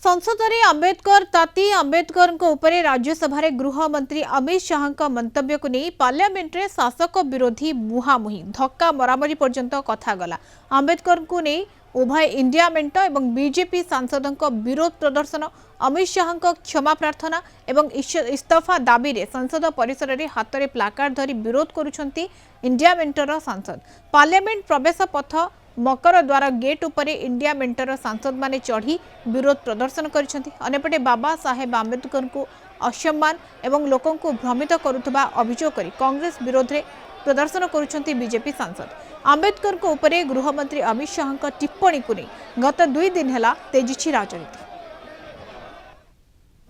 संसद में अंबेडकर ताती अंबेडकर उपरे राज्यसभा गृह मंत्री अमित शाह मंतव्य को नहीं पार्लियामेंट रे शासक विरोधी मुहांमुही धक्का मरामरी पर्यंत कथा गला। अंबेडकर को नहीं उभय इंडिया मेंट और बीजेपी सांसदों विरोध प्रदर्शन, अमित शाह क्षमा प्रार्थना और इस्तीफा दाबी रे संसद परिसर में हाथ में प्लाकार्ड धरी विरोध करुछंती इंडिया मेंटर सांसद। पार्लियामेंट प्रवेश पथ मकर द्वार गेट उपरे इंडिया मेंटर सांसद माने चढ़ी विरोध प्रदर्शन करिसेंती। अनेपटे बाबा साहेब आंबेडकर को असम्मान एवं लोकों को भ्रमित करुथबा अभियोग करी कांग्रेस विरोध रे प्रदर्शन करुछंती बीजेपी सांसद। आंबेडकर को उपरे गृह मंत्री अमित शाह टिप्पणी को नहीं गत 2 दिन हेला तेजिछि राजनीति।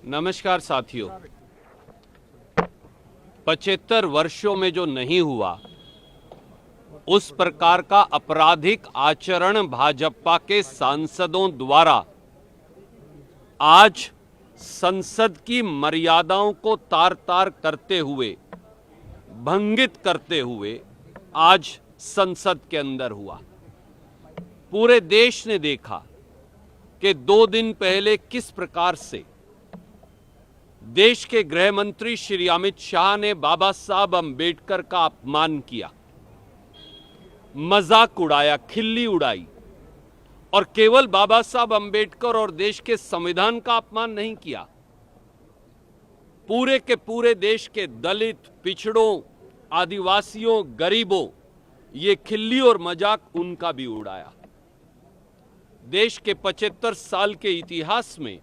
नमस्कार साथियों, 75 वर्षों में जो नहीं हुआ उस प्रकार का आपराधिक आचरण भाजपा के सांसदों द्वारा आज संसद की मर्यादाओं को तार-तार करते हुए, भंगित करते हुए आज संसद के अंदर हुआ। पूरे देश ने देखा कि 2 दिन पहले किस प्रकार से देश के गृह मंत्री श्री अमित शाह ने बाबा साहब अंबेडकर का अपमान किया, मजाक उड़ाया, खिल्ली उड़ाई और केवल बाबा साहब अंबेडकर और देश के संविधान का अपमान नहीं किया, पूरे के पूरे देश के दलित, पिछड़ों, आदिवासियों, गरीबों, ये खिल्ली और मजाक उनका भी उड़ाया। देश के 75 साल के इतिहास में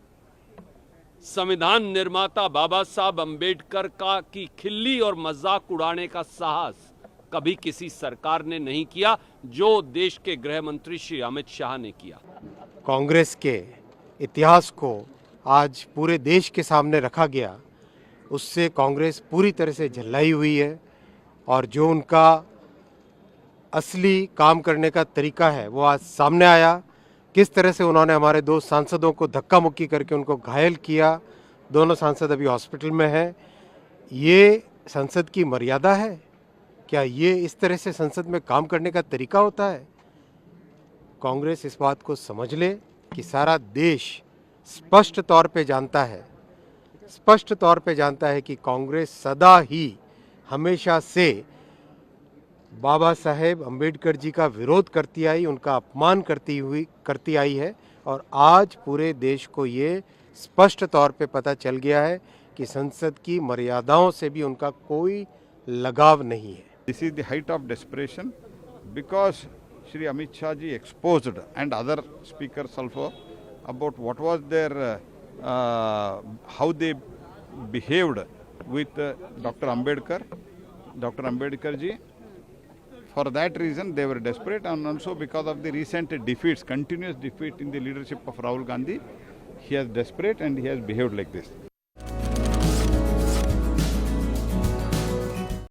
संविधान निर्माता बाबा साहब अंबेडकर का की खिल्ली और मजाक उड़ाने का साहस कभी किसी सरकार ने नहीं किया, जो देश के गृह मंत्री श्री अमित शाह ने किया। कांग्रेस के इतिहास को आज पूरे देश के सामने रखा गया, उससे कांग्रेस पूरी तरह से झल्लाई हुई है और जो उनका असली काम करने का तरीका है वो आज सामने आया। किस तरह से उन्होंने हमारे 2 सांसदों को धक्का मुक्की करके उनको घायल किया। दोनों सांसद अभी हॉस्पिटल में हैं। ये संसद की मर्यादा है क्या? ये इस तरह से संसद में काम करने का तरीका होता है? कांग्रेस इस बात को समझ ले कि सारा देश स्पष्ट तौर पे जानता है कि कांग्रेस सदा ही हमेशा से बाबा साहेब अंबेडकर जी का विरोध करती आई, उनका अपमान करती आई है और आज पूरे देश को ये स्पष्ट तौर पे पता चल गया है कि संसद की मर्यादाओं से भी उनका कोई लगाव नहीं है। This is the height of desperation because Shri Amit Shah ji exposed and other speakers also about what was their how they behaved with Dr. Ambedkar ji. For that reason they were desperate, and also because of the recent defeats, continuous defeat in the leadership of Rahul Gandhi, he is desperate and he has behaved like this.